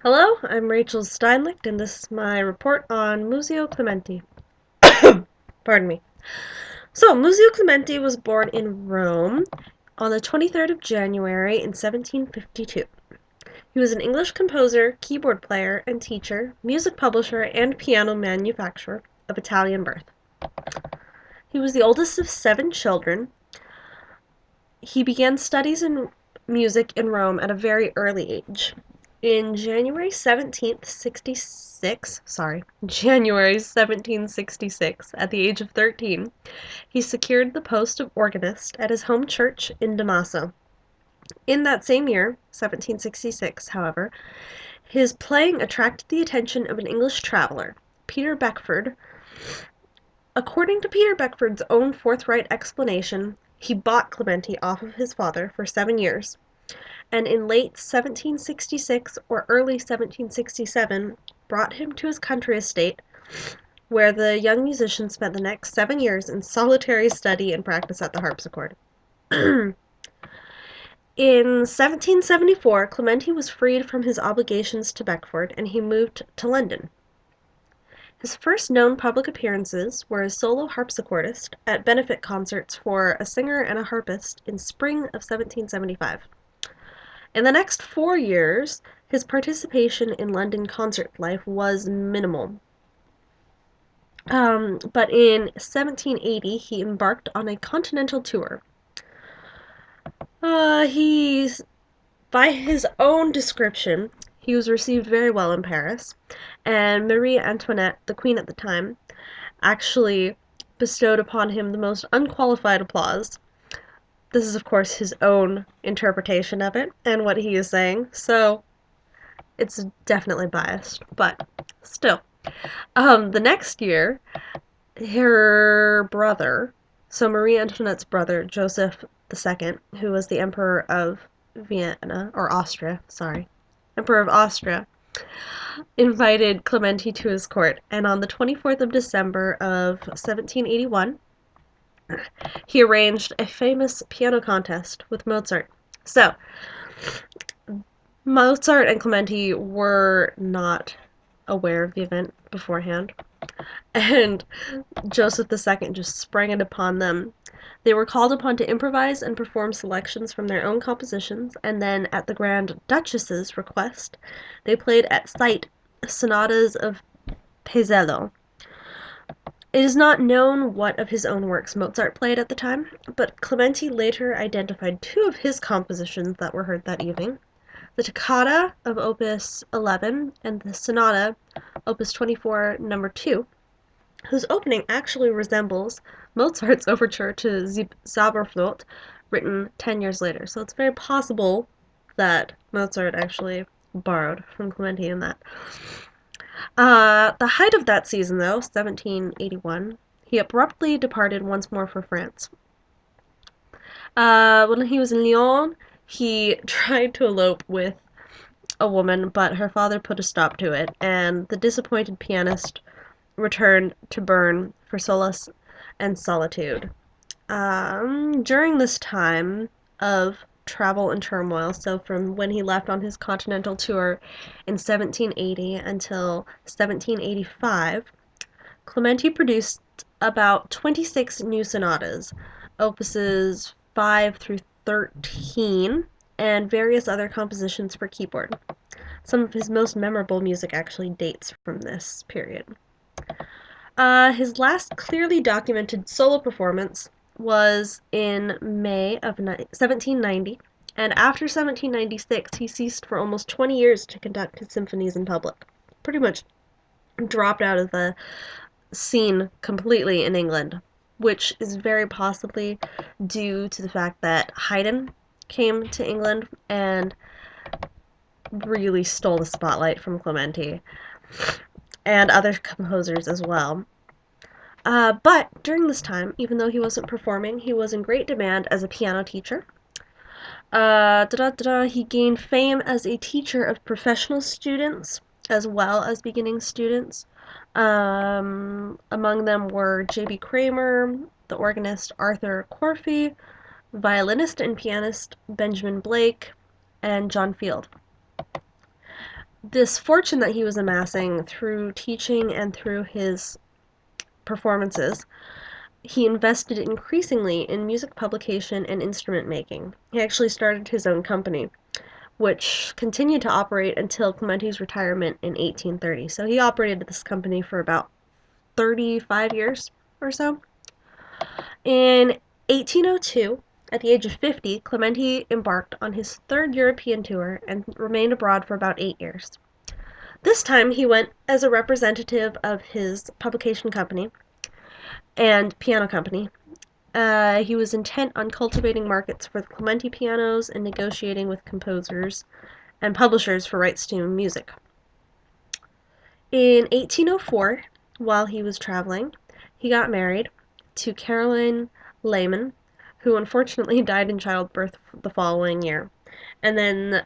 Hello, I'm Rachel Steinlicht, and this is my report on Muzio Clementi. Pardon me. So, Muzio Clementi was born in Rome on the 23rd of January in 1752. He was an English composer, keyboard player, and teacher, music publisher, and piano manufacturer of Italian birth. He was the oldest of 7 children. He began studies in music in Rome at a very early age. In January 1766, at the age of 13, he secured the post of organist at his home church in Damaso. In that same year, 1766, however, his playing attracted the attention of an English traveler, Peter Beckford. According to Peter Beckford's own forthright explanation, he bought Clementi off of his father for 7 years, and in late 1766 or early 1767 brought him to his country estate, where the young musician spent the next 7 years in solitary study and practice at the harpsichord. In 1774, Clementi was freed from his obligations to Beckford, and he moved to London. His first known public appearances were as solo harpsichordist at benefit concerts for a singer and a harpist in spring of 1775. In the next 4 years, his participation in London concert life was minimal. But in 1780, he embarked on a continental tour. By his own description, he was received very well in Paris, and Marie Antoinette, the queen at the time, actually bestowed upon him the most unqualified applause. This is, of course, his own interpretation of it and what he is saying, so it's definitely biased, but still. The next year, her brother, so Marie Antoinette's brother, Joseph II, who was the Emperor of Emperor of Austria, invited Clementi to his court, and on the 24th of December of 1781, he arranged a famous piano contest with Mozart. So, Mozart and Clementi were not aware of the event beforehand, and Joseph II just sprang it upon them. They were called upon to improvise and perform selections from their own compositions, and then, at the Grand Duchess's request, they played at sight sonatas of Pesello. It is not known what of his own works Mozart played at the time, but Clementi later identified 2 of his compositions that were heard that evening: the Toccata of Opus 11 and the Sonata, Opus 24, No. 2, whose opening actually resembles Mozart's overture to Zauberflöte, written 10 years later. So it's very possible that Mozart actually borrowed from Clementi in that. The height of that season, though, 1781, he abruptly departed once more for France. When he was in Lyon, he tried to elope with a woman, but her father put a stop to it, and the disappointed pianist returned to Bern for solace and solitude. During this time of travel and turmoil, so from when he left on his continental tour in 1780 until 1785, Clementi produced about 26 new sonatas, opuses 5 through 13, and various other compositions for keyboard. Some of his most memorable music actually dates from this period. His last clearly documented solo performance was in May of 1790, and after 1796 he ceased for almost 20 years to conduct his symphonies in public. Pretty much dropped out of the scene completely in England, which is very possibly due to the fact that Haydn came to England and really stole the spotlight from Clementi and other composers as well. But during this time, even though he wasn't performing, he was in great demand as a piano teacher. He gained fame as a teacher of professional students as well as beginning students. Among them were J.B. Kramer, the organist Arthur Corfey, violinist and pianist Benjamin Blake, and John Field. this fortune that he was amassing through teaching and through his performances, he invested increasingly in music publication and instrument making. He actually started his own company, which continued to operate until Clementi's retirement in 1830. So he operated this company for about 35 years or so. In 1802, at the age of 50, Clementi embarked on his third European tour and remained abroad for about 8 years. This time he went as a representative of his publication company and piano company. He was intent on cultivating markets for the Clementi pianos and negotiating with composers and publishers for rights to music. In 1804, while he was traveling, he got married to Caroline Lehman, who unfortunately died in childbirth the following year. And then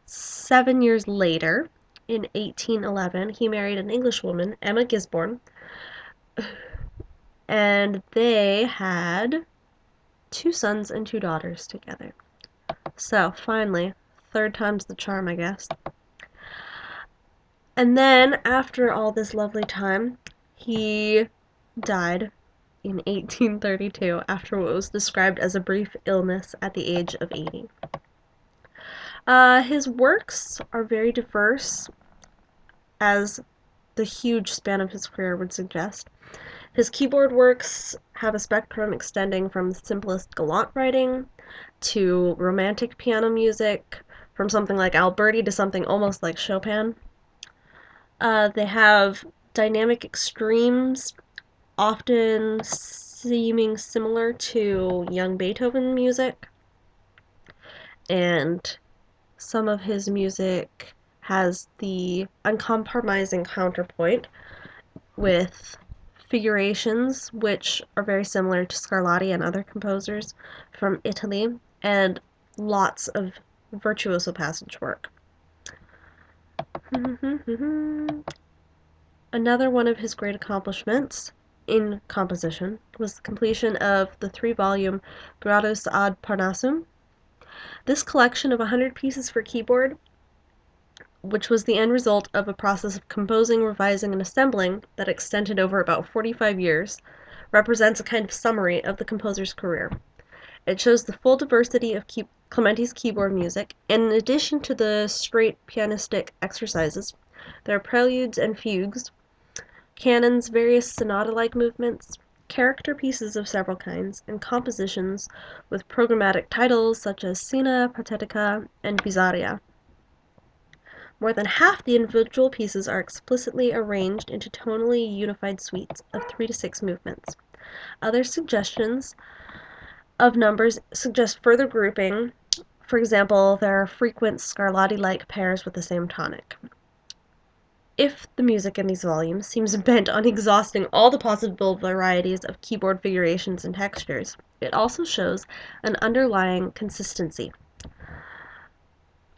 7 years later, in 1811, he married an Englishwoman, Emma Gisborne, and they had 2 sons and 2 daughters together. So, finally, third time's the charm, I guess. And then, after all this lovely time, he died in 1832 after what was described as a brief illness at the age of 80. His works are very diverse, as the huge span of his career would suggest. His keyboard works have a spectrum extending from the simplest galant writing to romantic piano music, from something like Alberti to something almost like Chopin. They have dynamic extremes, often seeming similar to young Beethoven music, and some of his music has the uncompromising counterpoint with figurations, which are very similar to Scarlatti and other composers from Italy, and lots of virtuoso passage work. Another one of his great accomplishments in composition was the completion of the 3-volume Gradus ad Parnassum. This collection of 100 pieces for keyboard, which was the end result of a process of composing, revising, and assembling that extended over about 45 years, represents a kind of summary of the composer's career. It shows the full diversity of Clementi's keyboard music, and in addition to the straight pianistic exercises, there are preludes and fugues, canons, various sonata-like movements, character pieces of several kinds, and compositions with programmatic titles such as Scena, Patetica, and Bizarria. More than half the individual pieces are explicitly arranged into tonally unified suites of 3 to 6 movements. Other suggestions of numbers suggest further grouping. For example, there are frequent Scarlatti-like pairs with the same tonic. If the music in these volumes seems bent on exhausting all the possible varieties of keyboard figurations and textures, it also shows an underlying consistency.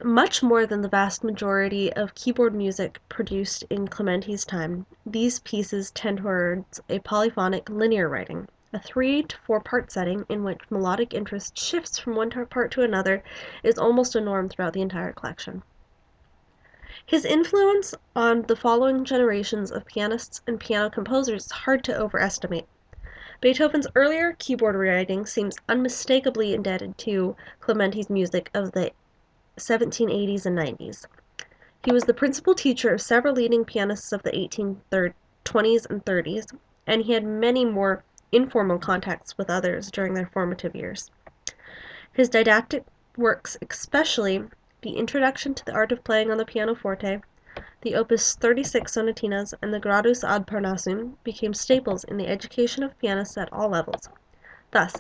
Much more than the vast majority of keyboard music produced in Clementi's time, these pieces tend towards a polyphonic linear writing, a 3 to 4 part setting in which melodic interest shifts from one part to another is almost a norm throughout the entire collection. His influence on the following generations of pianists and piano composers is hard to overestimate. Beethoven's earlier keyboard writing seems unmistakably indebted to Clementi's music of the 1780s and 90s. He was the principal teacher of several leading pianists of the 1820s and 30s, and he had many more informal contacts with others during their formative years. His didactic works, especially the Introduction to the Art of Playing on the Pianoforte, the Opus 36 sonatinas, and the Gradus ad Parnassum, became staples in the education of pianists at all levels. Thus,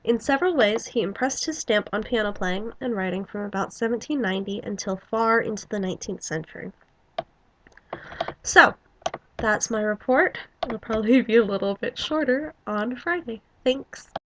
in several ways, he impressed his stamp on piano playing and writing from about 1790 until far into the 19th century. So, that's my report. It'll probably be a little bit shorter on Friday. Thanks.